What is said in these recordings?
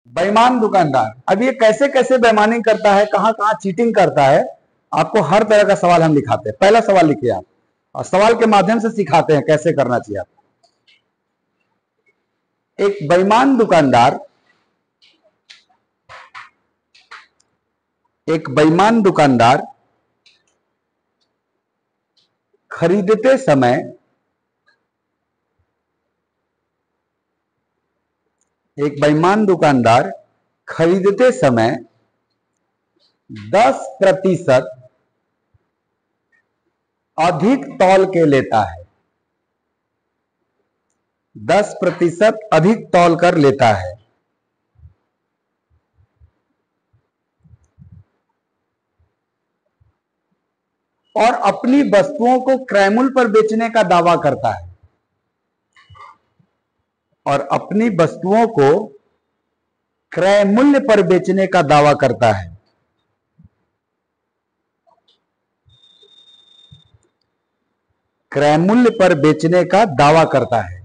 बेईमान दुकानदार अब ये कैसे कैसे बेईमानी करता है, कहां कहां चीटिंग करता है, आपको हर तरह का सवाल हम दिखाते हैं। पहला सवाल लिखिए आप, और सवाल के माध्यम से सिखाते हैं कैसे करना चाहिए आप। एक बेईमान दुकानदार खरीदते समय एक बेईमान दुकानदार खरीदते समय 10% अधिक तौल के लेता है, 10% अधिक तौल कर लेता है। और अपनी वस्तुओं को क्रय मूल्य पर बेचने का दावा करता है, और अपनी वस्तुओं को क्रय मूल्य पर बेचने का दावा करता है। क्रय मूल्य पर बेचने का दावा करता है।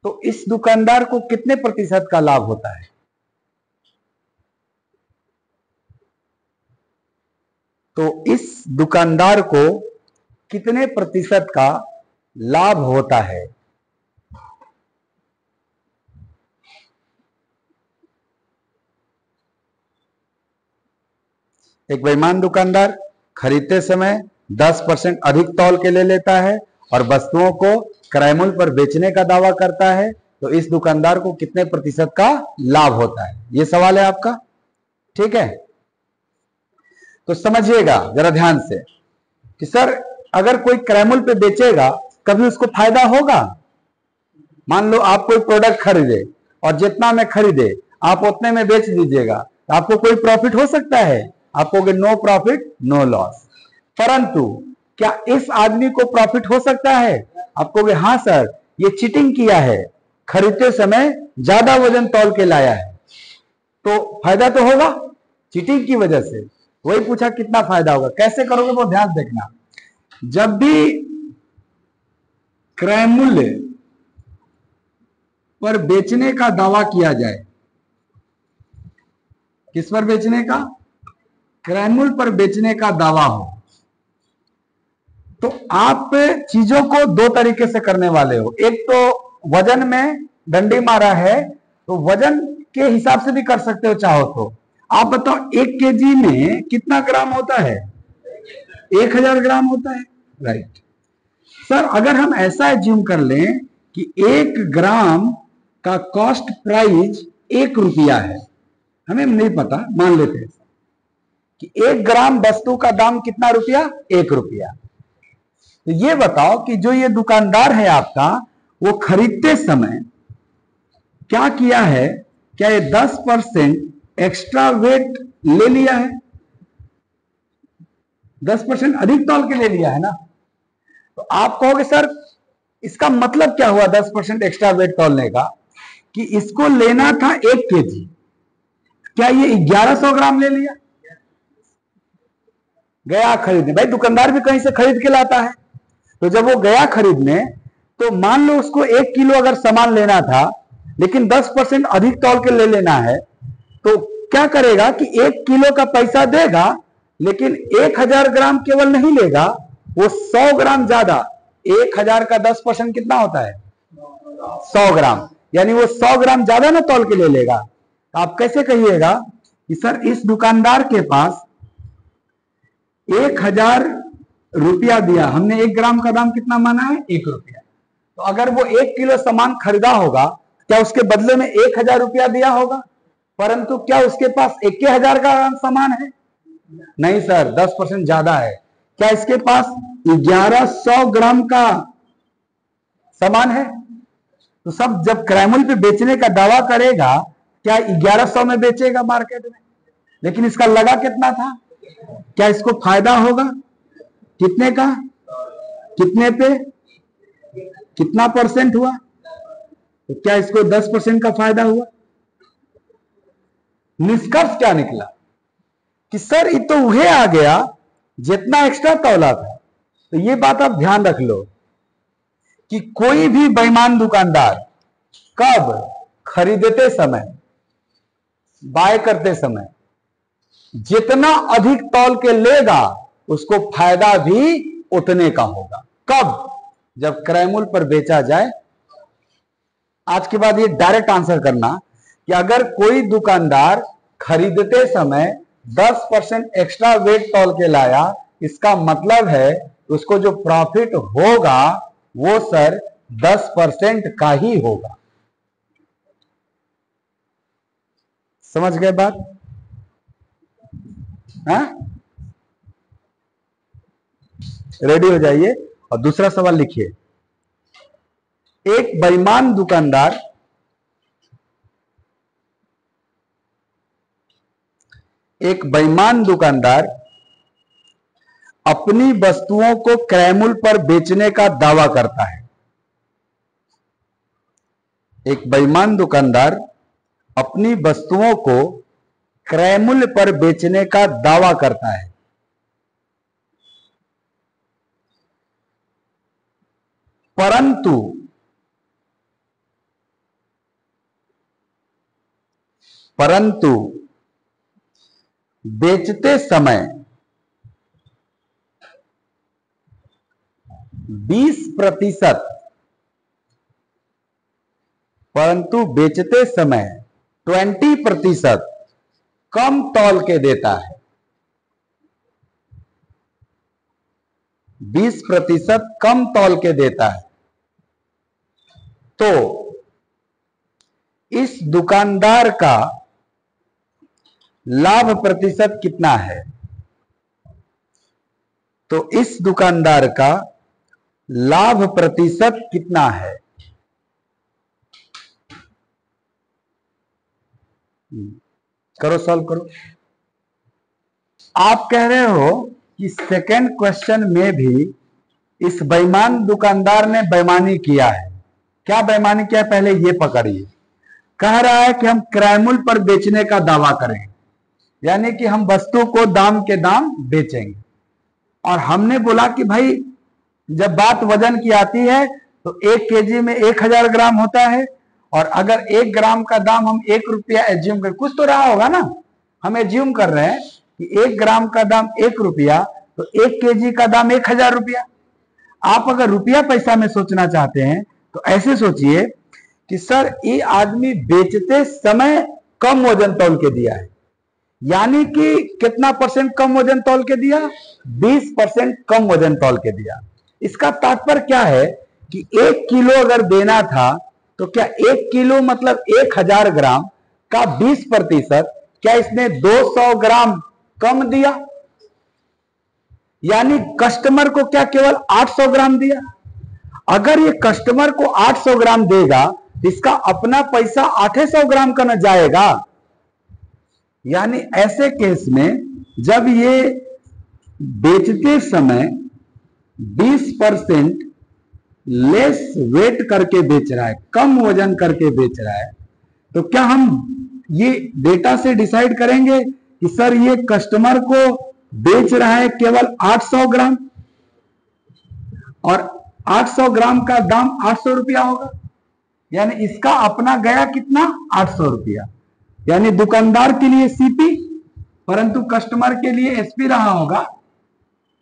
तो इस दुकानदार को कितने प्रतिशत का लाभ होता है? तो इस दुकानदार को कितने प्रतिशत का लाभ होता है? एक बेईमान दुकानदार खरीदते समय 10% अधिक तौल के ले लेता है और वस्तुओं को क्रय मूल्य पर बेचने का दावा करता है। तो इस दुकानदार को कितने प्रतिशत का लाभ होता है, यह सवाल है आपका। ठीक है, तो समझिएगा जरा ध्यान से कि सर अगर कोई क्रय मूल्य पे बेचेगा कभी उसको फायदा होगा? मान लो आप कोई प्रोडक्ट खरीदे और जितना में खरीदे आप उतने में बेच दीजिएगा, तो आपको कोई प्रॉफिट हो सकता है? आप कहोगे नो प्रॉफिट नो लॉस। परंतु क्या इस आदमी को प्रॉफिट हो सकता है? आप कहोगे हाँ सर, ये चीटिंग किया है, खरीदते समय ज्यादा वजन तौल के लाया है, तो फायदा तो होगा चीटिंग की वजह से। वही पूछा कितना फायदा होगा, कैसे करोगे वो ध्यान देखना। जब भी क्रय मूल्य पर बेचने का दावा किया जाए, किस पर बेचने का? क्रय मूल्य पर बेचने का दावा हो, तो आप चीजों को दो तरीके से करने वाले हो। एक तो वजन में डंडी मारा है तो वजन के हिसाब से भी कर सकते हो चाहो तो। आप बताओ 1 केजी में कितना ग्राम होता है? 1000 ग्राम होता है, राइट। सर अगर हम ऐसा एज्यूम कर लें कि 1 ग्राम का कॉस्ट प्राइस 1 रुपया है, हमें नहीं पता, मान लेते हैं कि 1 ग्राम वस्तु का दाम कितना रुपया? 1 रुपया। तो ये बताओ कि जो ये दुकानदार है आपका, वो खरीदते समय क्या किया है? क्या ये 10% एक्स्ट्रा वेट ले लिया है? 10% अधिक तौल के ले लिया है ना। तो आप कहोगे सर इसका मतलब क्या हुआ 10% एक्स्ट्रा वेट तौलने का? कि इसको लेना था 1 केजी, क्या ये 1100 ग्राम ले लिया? गया खरीदने, भाई दुकानदार भी कहीं से खरीद के लाता है, तो जब वो गया खरीदने तो मान लो उसको 1 किलो अगर सामान लेना था लेकिन 10% अधिक तौल के ले लेना है, तो क्या करेगा कि 1 किलो का पैसा देगा लेकिन 1000 ग्राम केवल नहीं लेगा, वो 100 ग्राम ज्यादा। 1000 का 10% कितना होता है? 100 ग्राम, यानी वो 100 ग्राम ज्यादा ना तौल के ले लेगा। तो आप कैसे कहिएगा कि सर इस दुकानदार के पास 1000 रुपया दिया, हमने 1 ग्राम का दाम कितना माना है? 1 रुपया। तो अगर वो 1 किलो सामान खरीदा होगा, क्या उसके बदले में 1000 रुपया दिया होगा? परंतु क्या उसके पास 1000 का सामान है? नहीं सर, 10% ज्यादा है। क्या इसके पास 1100 ग्राम का सामान है? तो सब जब क्रय मूल्य पे बेचने का दावा करेगा, क्या 1100 में बेचेगा मार्केट में? लेकिन इसका लगा कितना था? क्या इसको फायदा होगा? कितने का? कितने पे? कितना परसेंट हुआ? तो क्या इसको 10% का फायदा हुआ? निष्कर्ष क्या निकला कि सर ये तो वह आ गया जितना एक्स्ट्रा तौला था। तो ये बात आप ध्यान रख लो कि कोई भी बेईमान दुकानदार कब खरीदते समय, बाय करते समय जितना अधिक तौल के लेगा उसको फायदा भी उतने का होगा। कब? जब क्रय मूल्य पर बेचा जाए। आज के बाद ये डायरेक्ट आंसर करना कि अगर कोई दुकानदार खरीदते समय 10% एक्स्ट्रा वेट तौल के लाया, इसका मतलब है उसको जो प्रॉफिट होगा वो सर 10% का ही होगा। समझ गए बात? हाँ, रेडी हो जाइए और दूसरा सवाल लिखिए। एक बेईमान दुकानदार अपनी वस्तुओं को क्रय मूल्य पर बेचने का दावा करता है। एक बेईमान दुकानदार अपनी वस्तुओं को क्रय मूल्य पर बेचने का दावा करता है, परंतु बेचते समय 20% परंतु बेचते समय 20% कम तौल के देता है। 20% कम तौल के देता है तो इस दुकानदार का लाभ प्रतिशत कितना है? तो इस दुकानदार का लाभ प्रतिशत कितना है? करो, सॉल्व करो। आप कह रहे हो कि सेकंड क्वेश्चन में भी इस बेईमान दुकानदार ने बेईमानी किया है। क्या बेईमानी किया है पहले ये पकड़िए। कह रहा है कि हम क्रय मूल्य पर बेचने का दावा करें, यानी कि हम वस्तु को दाम के दाम बेचेंगे। और हमने बोला कि भाई जब बात वजन की आती है तो 1 केजी में 1000 ग्राम होता है, और अगर 1 ग्राम का दाम हम 1 रुपया एज्यूम कर, कुछ तो रहा होगा ना, हम एज्यूम कर रहे हैं कि 1 ग्राम का दाम 1 रुपया, तो 1 केजी का दाम 1000 रुपया। आप अगर रुपया पैसा में सोचना चाहते हैं तो ऐसे सोचिए कि सर ये आदमी बेचते समय कम वजन तौल के दिया है, यानी कि कितना परसेंट कम वजन तौल के दिया? 20% कम वजन तौल के दिया। इसका तात्पर्य क्या है कि 1 किलो अगर देना था तो क्या 1 किलो मतलब 1000 ग्राम का 20%, क्या इसने 200 ग्राम कम दिया? यानी कस्टमर को क्या केवल 800 ग्राम दिया? अगर ये कस्टमर को 800 ग्राम देगा, इसका अपना पैसा 800 ग्राम का न जाएगा। यानी ऐसे केस में जब ये बेचते समय 20% लेस वेट करके बेच रहा है, कम वजन करके बेच रहा है, तो क्या हम ये डेटा से डिसाइड करेंगे कि सर ये कस्टमर को बेच रहा है केवल 800 ग्राम और 800 ग्राम का दाम 800 रुपया होगा, यानी इसका अपना गया कितना? 800 रुपया। यानी दुकानदार के लिए सीपी परंतु कस्टमर के लिए एसपी रहा होगा।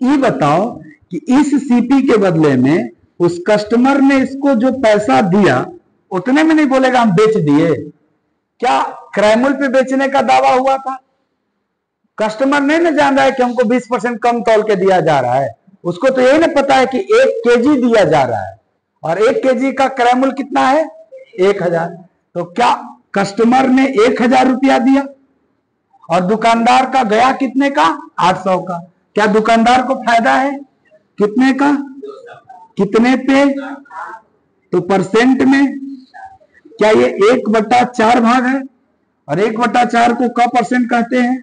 ये बताओ कि इस सीपी के बदले में उस कस्टमर ने इसको जो पैसा दिया उतने में नहीं बोलेगा हम बेच दिए। क्या क्रय मूल्य पे बेचने का दावा हुआ था? कस्टमर नहीं ना जान रहा है कि हमको 20% कम तौल के दिया जा रहा है, उसको तो यही ना पता है कि 1 केजी दिया जा रहा है और 1 केजी का क्रय मूल्य कितना है? 1000। तो क्या कस्टमर ने 1000 रुपया दिया और दुकानदार का गया कितने का? 800 का। क्या दुकानदार को फायदा है? कितने का? कितने पे? तो परसेंट में। क्या ये 1/4 भाग है? और 1/4 को क परसेंट कहते हैं?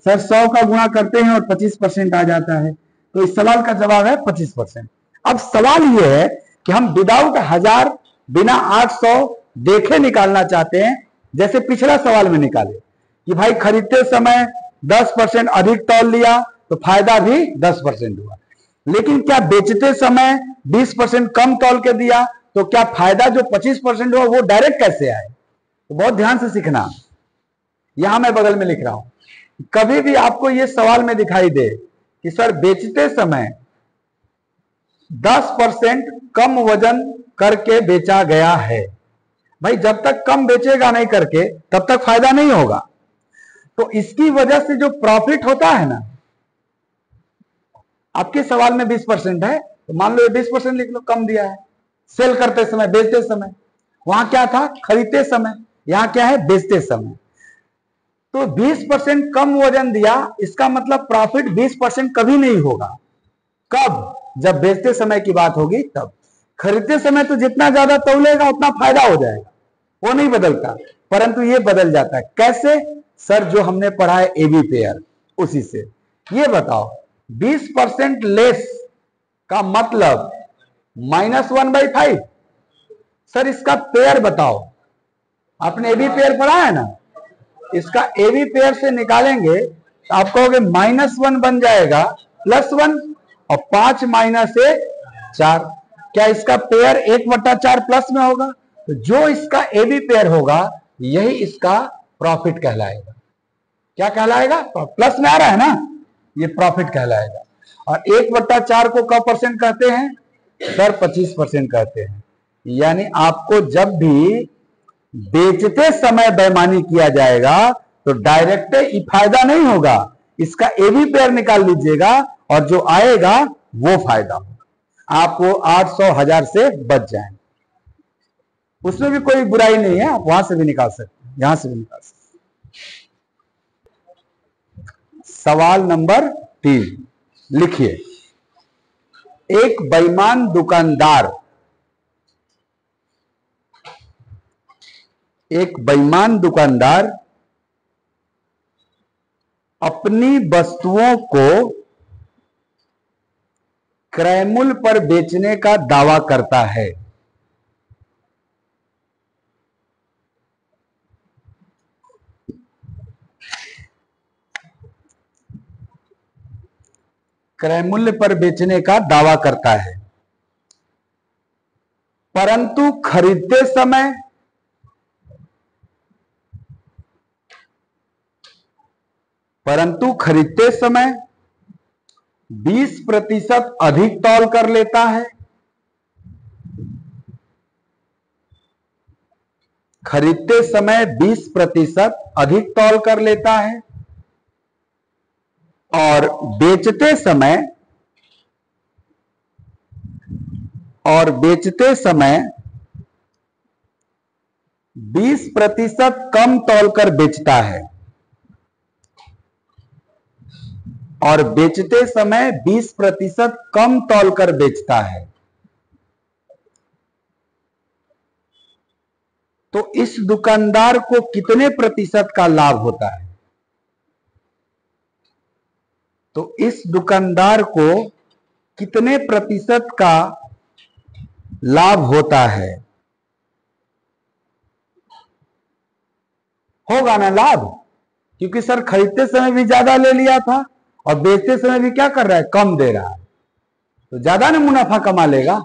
सर 100 का गुणा करते हैं और 25% आ जाता है। तो इस सवाल का जवाब है 25%। अब सवाल यह है कि हम विदाउट 1000 बिना 800 देखे निकालना चाहते हैं, जैसे पिछला सवाल में निकाले कि भाई खरीदते समय 10% अधिक तौल लिया तो फायदा भी 10% हुआ, लेकिन क्या बेचते समय 20% कम तौल के दिया तो क्या फायदा जो 25% हुआ वो डायरेक्ट कैसे आए? तो बहुत ध्यान से सीखना। यहां मैं बगल में लिख रहा हूं, कभी भी आपको यह सवाल में दिखाई दे कि सर बेचते समय 10% कम वजन करके बेचा गया है, भाई जब तक कम बेचेगा नहीं करके तब तक फायदा नहीं होगा। तो इसकी वजह से जो प्रॉफिट होता है ना, आपके सवाल में 20% है तो मान लो ये 20% लिख लो, कम दिया है सेल करते समय, बेचते समय। वहां क्या था? खरीदते समय। यहां क्या है? बेचते समय। तो 20% कम वजन दिया, इसका मतलब प्रॉफिट 20% कभी नहीं होगा। कब? जब बेचते समय की बात होगी तब। खरीदते समय तो जितना ज्यादा तौलेगा उतना फायदा हो जाएगा, वो नहीं बदलता, परंतु ये बदल जाता है। कैसे? सर जो हमने पढ़ा है एबी पेयर, उसी से। ये बताओ 20% लेस का मतलब -1/5। सर इसका पेयर बताओ, आपने एबी पेयर पढ़ा है ना, इसका एबी पेयर से निकालेंगे तो आप कहोगे -1 बन जाएगा +1, और 5 - 4। क्या इसका पेयर 1/4 प्लस में होगा? तो जो इसका एबी पेयर होगा यही इसका प्रॉफिट कहलाएगा। क्या कहलाएगा? प्लस में आ रहा है ना, ये प्रॉफिट कहलाएगा। और 1/4 को कब परसेंट कहते हैं? सर 25% कहते हैं। यानी आपको जब भी बेचते समय बेईमानी किया जाएगा तो डायरेक्ट फायदा नहीं होगा, इसका एबी पेयर निकाल लीजिएगा और जो आएगा वो फायदा होगा। आप वो 800 1000 से बच जाएंगे, उसमें भी कोई बुराई नहीं है, आप वहां से भी निकाल सकते हैं, यहां से भी निकाल सकते हैं। सवाल नंबर 3 लिखिए, एक बेईमान दुकानदार अपनी वस्तुओं को क्रय मूल्य पर बेचने का दावा करता है। क्रय मूल्य पर बेचने का दावा करता है, परंतु खरीदते समय 20% अधिक तौल कर लेता है। खरीदते समय 20% अधिक तौल कर लेता है और बेचते समय 20% कम तौल कर बेचता है, और बेचते समय 20% कम तौल कर बेचता है। तो इस दुकानदार को कितने प्रतिशत का लाभ होता है? तो इस दुकानदार को कितने प्रतिशत का लाभ होता है? होगा ना लाभ, क्योंकि सर खरीदते समय भी ज्यादा ले लिया था और बेचते समय भी क्या कर रहा है? कम दे रहा है, तो ज्यादा ना मुनाफा कमा लेगा।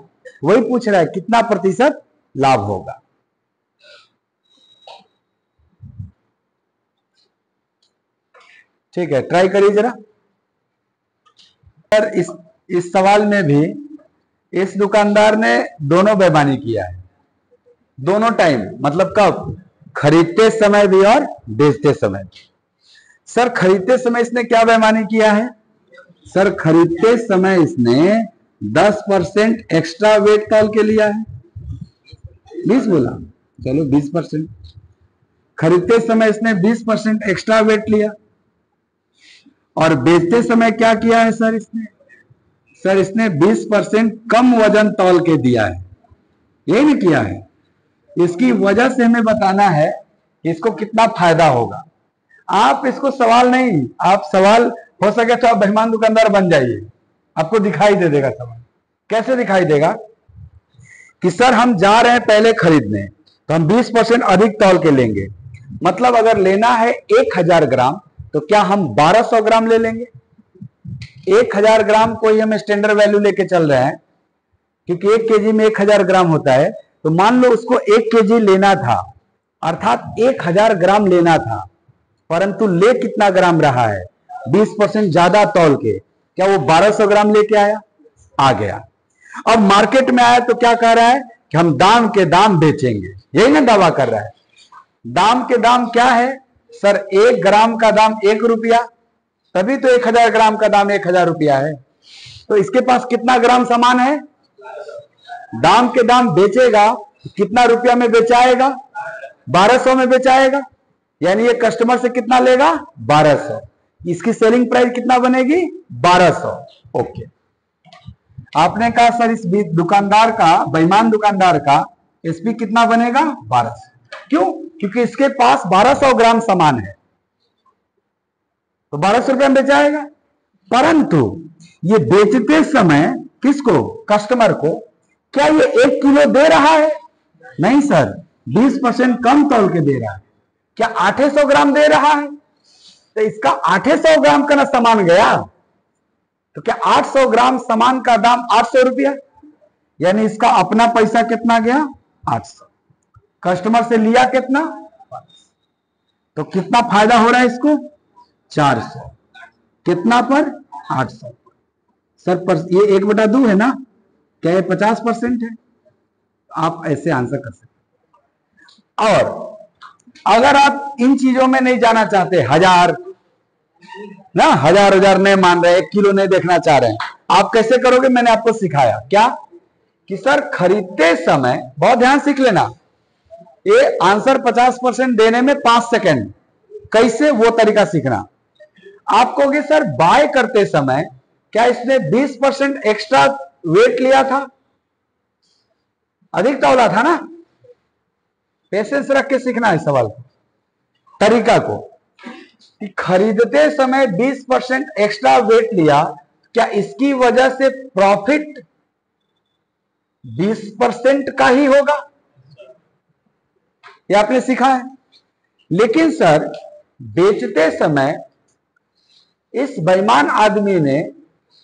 वही पूछ रहा है कितना प्रतिशत लाभ होगा। ठीक है, ट्राई करिए जरा। सर इस सवाल में भी इस दुकानदार ने दोनों बेईमानी किया है, दोनों टाइम। मतलब कब? खरीदते समय भी और बेचते समय भी। सर खरीदते समय इसने क्या बेईमानी किया है? सर खरीदते समय इसने 10% एक्स्ट्रा वेट तौल के लिया है। 20 बोला, चलो 20%। खरीदते समय इसने 20% एक्स्ट्रा वेट लिया, और बेचते समय क्या किया है सर इसने? सर इसने 20% कम वजन तौल के दिया है। यही नहीं किया है? इसकी वजह से हमें बताना है कि इसको कितना फायदा होगा। आप इसको सवाल नहीं, आप सवाल हो सके तो आप बेईमान दुकानदार बन जाइए, आपको दिखाई दे देगा सवाल। कैसे दिखाई देगा? कि सर हम जा रहे हैं पहले खरीदने, तो हम 20% अधिक तौल के लेंगे। मतलब अगर लेना है 1000 ग्राम तो क्या हम 1200 ग्राम ले लेंगे? 1000 ग्राम को ही हम स्टैंडर्ड वैल्यू लेके चल रहे हैं, क्योंकि 1 केजी में 1000 ग्राम होता है। तो मान लो उसको 1 केजी लेना था अर्थात 1000 ग्राम लेना था, परंतु ले कितना ग्राम रहा है? 20% ज्यादा तौल के। क्या वो 1200 ग्राम लेके आया? आ गया। अब मार्केट में आया तो क्या कह रहा है कि हम दाम के दाम बेचेंगे, यही ना दावा कर रहा है। दाम के दाम क्या है सर? 1 ग्राम का दाम 1 रुपया, तभी तो 1000 ग्राम का दाम 1000 रुपया है। तो इसके पास कितना ग्राम सामान है? दाम के दाम बेचेगा, कितना रुपया में बेचाएगा? 1200 में बेचाएगा, यानी ये कस्टमर से कितना लेगा? 1200। इसकी सेलिंग प्राइस कितना बनेगी? 1200। ओके। आपने कहा सर इस दुकानदार का, बेईमान दुकानदार का एसपी कितना बनेगा? 1200। क्यों? क्योंकि इसके पास 1200 ग्राम सामान है, तो 1200 रुपये में बेचाएगा। परंतु ये बेचते समय किसको? कस्टमर को। क्या ये 1 किलो दे रहा है? नहीं सर, 20% कम तौल के दे रहा है। क्या 800 ग्राम दे रहा है? तो इसका 800 ग्राम का ना सामान गया, तो क्या 800 ग्राम सामान का दाम 800 रुपया, यानी इसका अपना पैसा कितना गया? 800। कस्टमर से लिया कितना? 500। तो कितना फायदा हो रहा है इसको? 400। कितना पर? 800 सर। पर ये 1/2 है ना, क्या ये 50% है? आप ऐसे आंसर कर सकते। और अगर आप इन चीजों में नहीं जाना चाहते, हजार नहीं मान रहे, 1 किलो नहीं देखना चाह रहे हैं, आप कैसे करोगे? मैंने आपको सिखाया क्या कि सर खरीदते समय, बहुत ध्यान सीख लेना, ये आंसर 50% देने में 5 सेकेंड, कैसे वो तरीका सीखना। आप कहोगे सर बाय करते समय क्या इसने 20% एक्स्ट्रा वेट लिया था? अधिक तौला था ना? पेशेंस रख के सीखना है सवाल को, तरीका को। कि खरीदते समय 20% एक्स्ट्रा वेट लिया, क्या इसकी वजह से प्रॉफिट 20% का ही होगा? ये आपने सीखा है। लेकिन सर बेचते समय इस बेईमान आदमी ने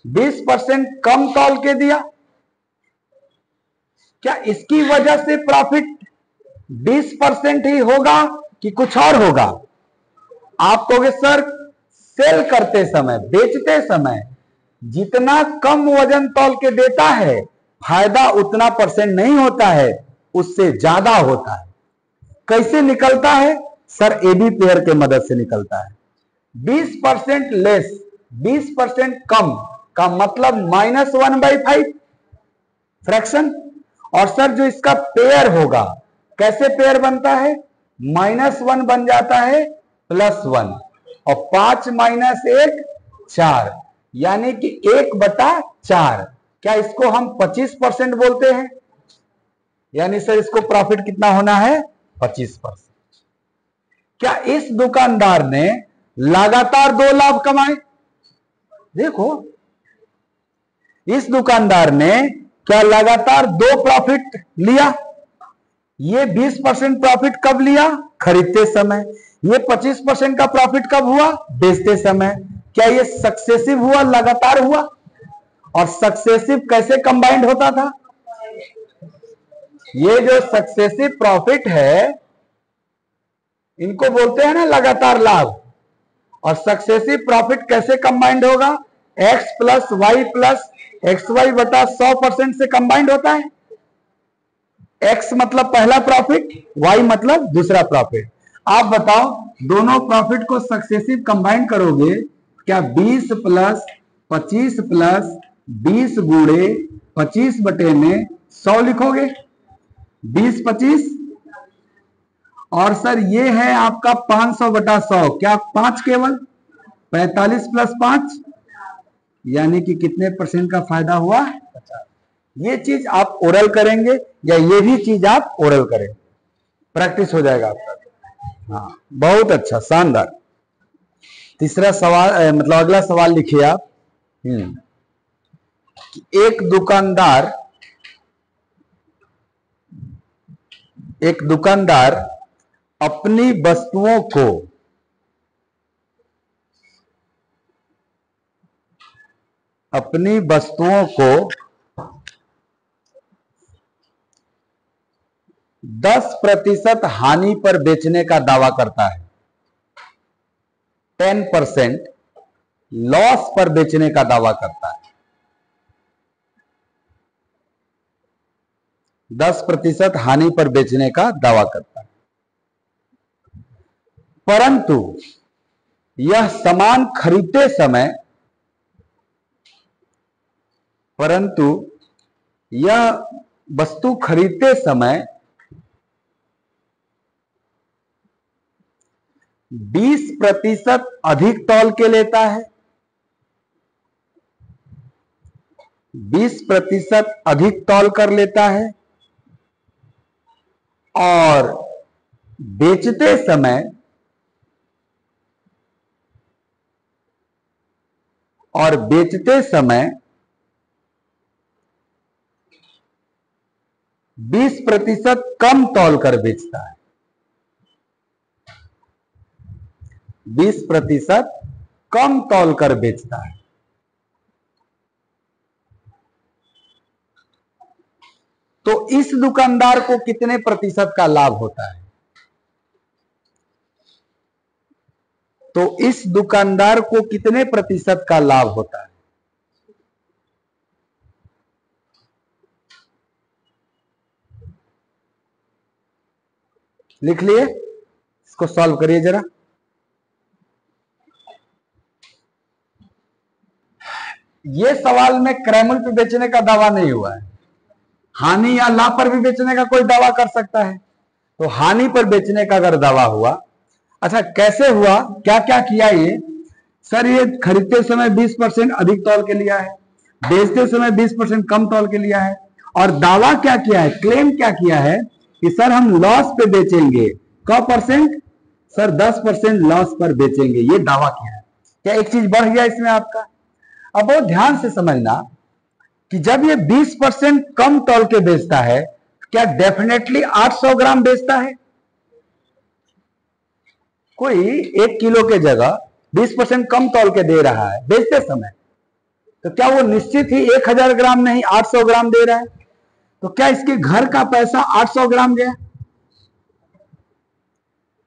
20% कम तौल के दिया, क्या इसकी वजह से प्रॉफिट 20% ही होगा कि कुछ और होगा? आप कहोगे सर सेल करते समय, बेचते समय जितना कम वजन तौल के देता है, फायदा उतना परसेंट नहीं होता है, उससे ज्यादा होता है। कैसे निकलता है सर? एबी पेयर के मदद से निकलता है। 20% लेस, 20% कम का मतलब -1/5 फ्रैक्शन। और सर जो इसका पेयर होगा, कैसे पेयर बनता है? -1 बन जाता है +1, और 5 - 1 4, यानी कि 1/4। क्या इसको हम 25% बोलते हैं? यानी सर इसको प्रॉफिट कितना होना है? 25%। क्या इस दुकानदार ने लगातार 2 लाभ कमाए? देखो, इस दुकानदार ने क्या लगातार 2 प्रॉफिट लिया? ये 20% प्रॉफिट कब लिया? खरीदते समय। ये 25% का प्रॉफिट कब हुआ? बेचते समय। क्या ये सक्सेसिव हुआ, लगातार हुआ? और सक्सेसिव कैसे कंबाइंड होता था? ये जो सक्सेसिव प्रॉफिट है, इनको बोलते हैं ना लगातार लाभ। और सक्सेसिव प्रॉफिट कैसे कंबाइंड होगा? x + y + xy बटा 100% से कंबाइंड होता है। x मतलब पहला प्रॉफिट, y मतलब दूसरा प्रॉफिट। आप बताओ, दोनों प्रॉफिट को सक्सेसिव कंबाइन करोगे, क्या 20 + 25 + 20 गुणे 25 बटे में 100 लिखोगे? 20 25, और सर ये है आपका 500 बटा 100, क्या 5 केवल? 45 + 5, यानी कि कितने % का फायदा हुआ? 50। ये चीज आप ओरल करेंगे, या ये भी चीज आप ओरल करें, प्रैक्टिस हो जाएगा आपका। हाँ, बहुत अच्छा, शानदार। तीसरा सवाल, मतलब अगला सवाल लिखिए आप। एक दुकानदार अपनी वस्तुओं को 10% हानि पर बेचने का दावा करता है, 10% लॉस पर बेचने का दावा करता है, 10% हानि पर बेचने का दावा करता है, परंतु यह सामान खरीदते समय, परंतु यह वस्तु खरीदते समय 20% अधिक तौल के लेता है, 20% अधिक तौल कर लेता है और बेचते समय 20% कम तौल कर बेचता है, 20% कम तौल कर बेचता है। तो इस दुकानदार को कितने प्रतिशत का लाभ होता है? तो इस दुकानदार को कितने प्रतिशत का लाभ होता है? लिख लिए, इसको सॉल्व करिए जरा। ये सवाल में क्रैमल पे बेचने का दावा नहीं हुआ है, हानि या लाभ पर भी बेचने का कोई दावा कर सकता है। तो हानि पर बेचने का अगर दावा हुआ, अच्छा कैसे हुआ, क्या क्या किया ये? सर ये खरीदते समय 20% अधिक तौल के लिया है, बेचते समय 20% कम तौल के लिया है, और दावा क्या किया है, क्लेम क्या किया है कि सर हम लॉस पे बेचेंगे। क परसेंट? सर 10% लॉस पर बेचेंगे, ये दावा किया है। क्या एक चीज बढ़ गया इसमें आपका? अब बहुत ध्यान से समझना कि जब ये 20% कम तौल के बेचता है, क्या डेफिनेटली 800 ग्राम बेचता है? कोई 1 किलो के जगह 20% कम तौल के दे रहा है बेचते समय, तो क्या वो निश्चित ही 1000 ग्राम नहीं 800 ग्राम दे रहा है? तो क्या इसके घर का पैसा 800 ग्राम गया?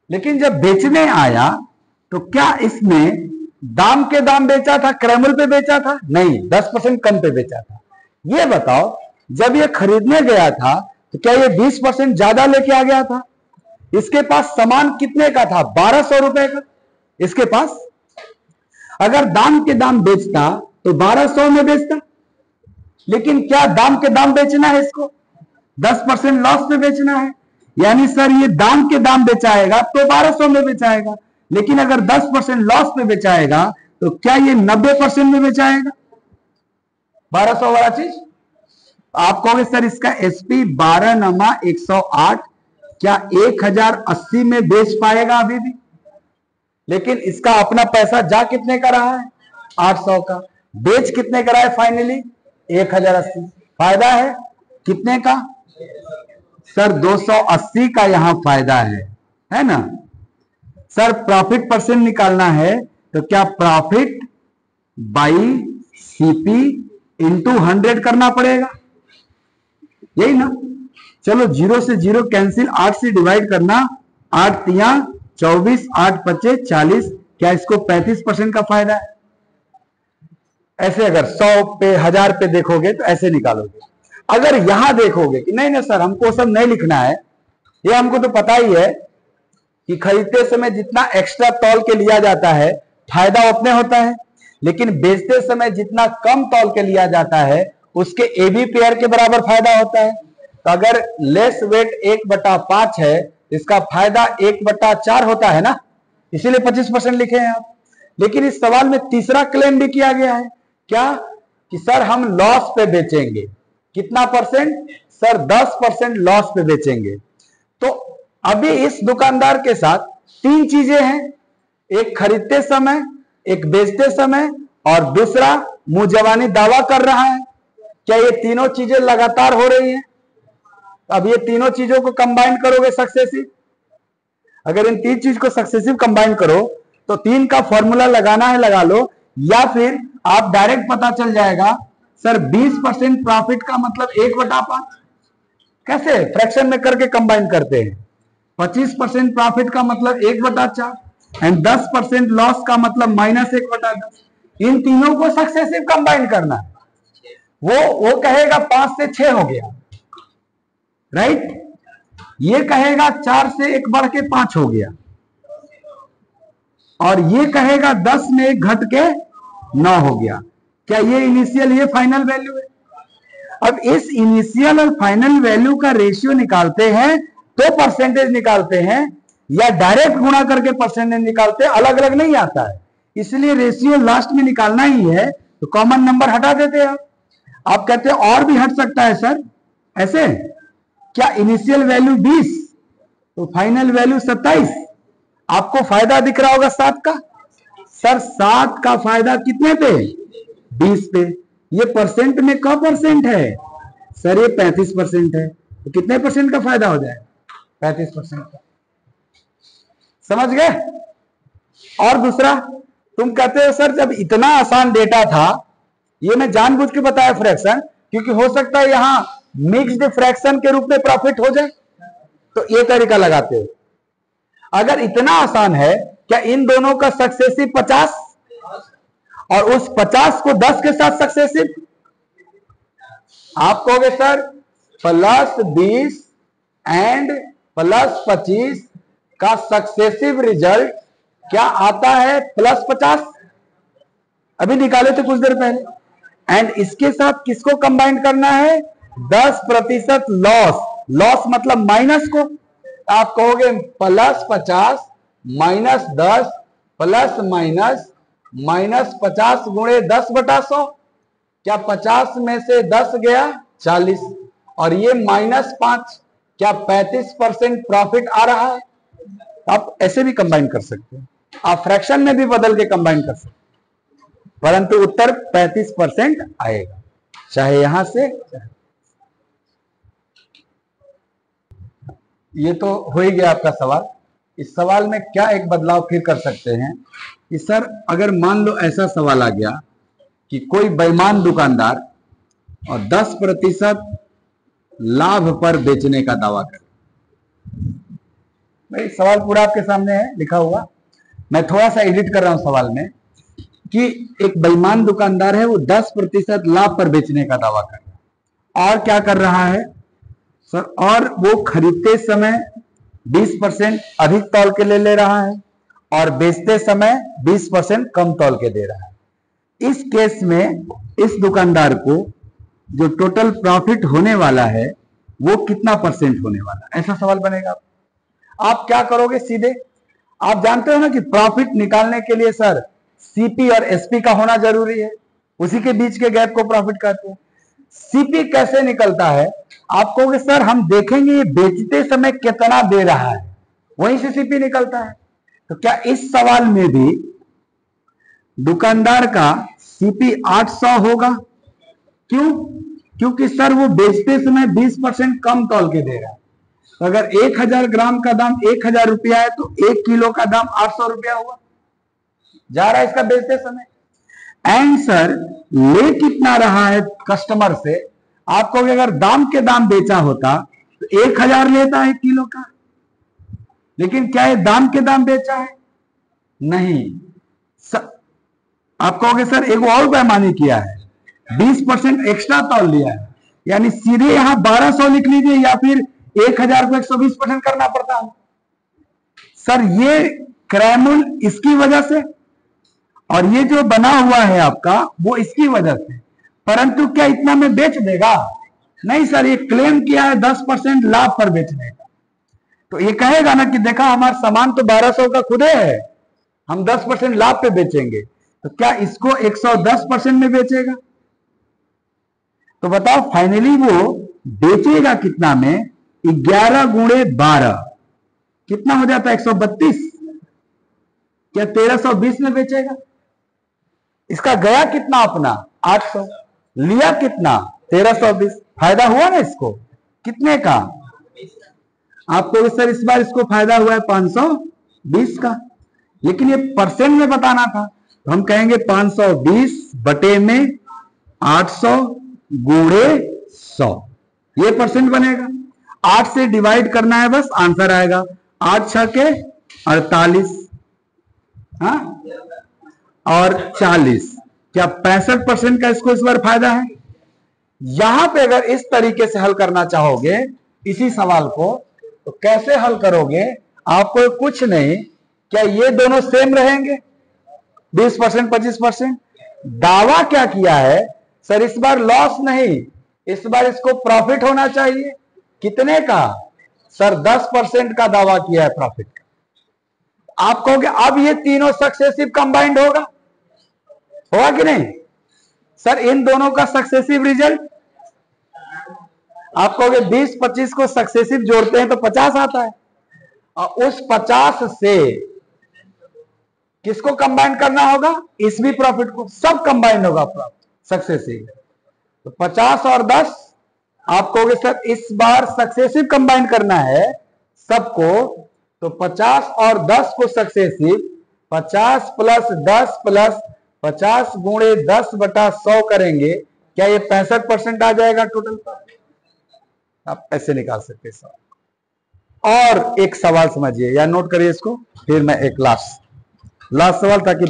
लेकिन जब बेचने आया तो क्या इसमें दाम के दाम बेचा था, क्रैमल पे बेचा था? नहीं, 10% कम पे बेचा था। ये बताओ, जब ये खरीदने गया था तो क्या ये 20% ज्यादा लेके आ गया था? इसके पास सामान कितने का था? 1200 रुपए का इसके पास। अगर दाम के दाम बेचता तो 1200 में बेचता, लेकिन क्या दाम के दाम बेचना है इसको? 10% लॉस पे बेचना है, यानी सर ये दाम के दाम बेचाएगा तो 1200 में बेचाएगा, लेकिन अगर 10% लॉस पे बेचाएगा तो क्या ये 90% में बेचाएगा 1200 वाला चीज? आप कहोगे सर इसका एसपी 12/108 क्या 1080 में बेच पाएगा अभी भी? लेकिन इसका अपना पैसा जा कितने का रहा है? 800 का। बेच कितने का रहा है फाइनली? 1080। फायदा है कितने का? सर 280 का यहां फायदा है ना? सर प्रॉफिट परसेंट निकालना है तो क्या प्रॉफिट बाई सीपी इंटू 100 करना पड़ेगा, यही ना? चलो 0 से 0 कैंसिल, 8 से डिवाइड करना, 8 तिया 24, 8 पचे 40। क्या इसको 35% का फायदा है? ऐसे अगर 100 पे 1000 पे देखोगे तो ऐसे निकालोगे। अगर यहां देखोगे कि नहीं ना सर हमको सब नहीं लिखना है, ये हमको तो पता ही है कि खरीदते समय जितना एक्स्ट्रा तौल के लिया जाता है फायदा उतने होता है, लेकिन बेचते समय जितना कम तौल के लिया जाता है उसके एबी पेयर के बराबर फायदा होता है। तो अगर लेस वेट 1/5 है, इसका फायदा 1/4 होता है ना, इसीलिए 25% लिखे हैं आप। लेकिन इस सवाल में तीसरा क्लेम भी किया गया है, क्या? कि सर हम लॉस पे बेचेंगे। कितना परसेंट? सर 10% लॉस पे बेचेंगे। तो अभी इस दुकानदार के साथ 3 चीजें हैं, एक खरीदते समय, एक बेचते समय, और दूसरा मुंह जवानी दावा कर रहा है। क्या ये तीनों चीजें लगातार हो रही हैं? अब ये तीनों चीजों को कंबाइन करोगे सक्सेसिव, अगर इन 3 चीज को सक्सेसिव कंबाइन करो तो 3 का फॉर्मूला लगाना है लगा लो, या फिर आप डायरेक्ट पता चल जाएगा। सर 20% प्रॉफिट का मतलब 1/5, कैसे फ्रैक्शन में करके कंबाइन करते हैं। 25% प्रॉफिट का मतलब 1/4 एंड 10% लॉस का मतलब -1/10। इन तीनों को सक्सेसिव कंबाइन करना है। वो कहेगा 5 से 6 हो गया, राइट। ये कहेगा 4 से 1 बढ़ के 5 हो गया, और ये कहेगा 10 में 1 घट के 9 हो गया। क्या ये इनिशियल, ये फाइनल वैल्यू है। अब इस इनिशियल और फाइनल वैल्यू का रेशियो निकालते हैं तो परसेंटेज निकालते हैं, या डायरेक्ट गुणा करके परसेंटेज निकालते हैं, अलग अलग नहीं आता है। इसलिए रेशियो लास्ट में निकालना ही है, तो कॉमन नंबर हटा देते हैं। आप कहते हैं और भी हट सकता है सर, ऐसे क्या इनिशियल वैल्यू 20 तो फाइनल वैल्यू 27। आपको फायदा दिख रहा होगा 7 का। सर 7 का फायदा कितने पे, 20 पे। ये परसेंट में क्या परसेंट है सर, ये 35% है। तो कितने परसेंट का फायदा हो जाए, 35% का। समझ गए। और दूसरा, तुम कहते हो सर जब इतना आसान डेटा था, ये मैं जानबूझ के बताया फ्रैक्शन, क्योंकि हो सकता है यहां मिक्स्ड फ्रैक्शन के रूप में प्रॉफिट हो जाए, तो ये तरीका लगाते हो। अगर इतना आसान है, क्या इन दोनों का सक्सेसिव 50 और उस 50 को 10 के साथ सक्सेसिव। आप कहोगे सर +20 एंड +25 का सक्सेसिव रिजल्ट क्या आता है, +50। अभी निकाले थे कुछ देर पहले। एंड इसके साथ किसको कंबाइन करना है, 10% लॉस। लॉस मतलब माइनस को। आप कहोगे +50 -10 ±-50 गुणे 10/100। क्या 50 में से 10 गया 40, और ये -5, क्या 35% प्रॉफिट आ रहा है। आप ऐसे भी कंबाइन कर सकते हैं, आप फ्रैक्शन में भी बदल के कंबाइन कर सकते हैं, परंतु उत्तर 35% आएगा, चाहे यहां से। ये तो हो ही गया आपका सवाल। इस सवाल में क्या एक बदलाव फिर कर सकते हैं कि सर अगर मान लो ऐसा सवाल आ गया कि कोई बेईमान दुकानदार और 10% लाभ पर बेचने का दावा करे। भाई सवाल पूरा आपके सामने है लिखा हुआ, मैं थोड़ा सा एडिट कर रहा हूं सवाल में, कि एक बेईमान दुकानदार है, वो 10% लाभ पर बेचने का दावा कर रहा है, और क्या कर रहा है सर, और वो खरीदते समय 20% अधिक तौल के ले रहा है, और बेचते समय 20% कम तौल के दे रहा है। इस केस में इस दुकानदार को जो टोटल प्रॉफिट होने वाला है वो कितना % होने वाला है, ऐसा सवाल बनेगा। आप क्या करोगे, सीधे आप जानते हो ना कि प्रॉफिट निकालने के लिए सर सीपी और एसपी का होना जरूरी है, उसी के बीच के गैप को प्रॉफिट कहते हैं। सीपी कैसे निकलता है, आप कहोगे सर हम देखेंगे ये बेचते समय कितना दे रहा है, वहीं से सीपी निकलता है। तो क्या इस सवाल में भी दुकानदार का सीपी 800 होगा, क्यों, क्योंकि सर वो बेचते समय 20% कम तौल के दे रहा है। तो अगर 1000 ग्राम का दाम 1000 रुपया है तो 1 किलो का दाम 800 रुपया हुआ, जा रहा है इसका बेचते समय। एंड सर ले कितना रहा है कस्टमर से, आपको अगर दाम के दाम बेचा होता तो 1000 लेता है 1 किलो का, लेकिन क्या ये दाम के दाम बेचा है, नहीं। आप कहोगे सर एक और बेईमानी किया है, 20% एक्स्ट्रा तौल लिया है, यानी सीधे यहां 1200 लिख लीजिए, या फिर 1000 को 120% करना पड़ता है। सर ये क्रैमुल इसकी वजह से, और ये जो बना हुआ है आपका वो इसकी वजह से, परंतु क्या इतना में बेच देगा, नहीं सर, ये क्लेम किया है 10% लाभ पर बेचने का। तो ये कहेगा ना कि देखा हमारा सामान तो 1200 का खुदे है, हम 10% लाभ पे बेचेंगे, तो क्या इसको 110% में बेचेगा। तो बताओ फाइनली वो बेचेगा कितना में, 11 गुणे 12 कितना हो जाता है, 132। क्या 1320 में बेचेगा। इसका गया कितना अपना 800, लिया कितना 1320, फायदा हुआ ना इसको, कितने का, आपको सर इस बार इसको फायदा हुआ है 520 का, लेकिन ये परसेंट में बताना था, तो हम कहेंगे 520 बटे में 800 गुणे 100, ये परसेंट बनेगा। 8 से डिवाइड करना है, बस आंसर आएगा। 8 6 के 48, हाँ, और 40। क्या 65% का इसको इस बार फायदा है? यहां पे अगर इस तरीके से हल करना चाहोगे इसी सवाल को, तो कैसे हल करोगे? आपको कुछ नहीं, क्या ये दोनों सेम रहेंगे 20% 25%? दावा क्या किया है सर, इस बार लॉस नहीं, इस बार इसको प्रॉफिट होना चाहिए। कितने का? सर 10% का दावा किया है प्रॉफिट का। आप कहोगे अब ये तीनों सक्सेसिव कंबाइंड होगा कि नहीं? सर इन दोनों का सक्सेसिव रिजल्ट, आप कहोगे 20-25 को सक्सेसिव जोड़ते हैं तो 50 आता है, और उस 50 से किसको कंबाइन करना होगा? इस भी प्रॉफिट को, सब कंबाइन होगा प्रॉफिट सक्सेसिव। तो 50 और 10, आप कहोगे सर इस बार सक्सेसिव कंबाइन करना है सबको, तो 50 और 10 को सक्सेसिव, 50 प्लस 10 प्लस 50 गुणे 10/100 करेंगे, क्या ये 65% आ जाएगा टोटल पर? आप ऐसे निकाल सकते हैं सवाल। और एक सवाल समझिए या नोट करिए इसको, फिर मैं एक लास्ट सवाल, ताकि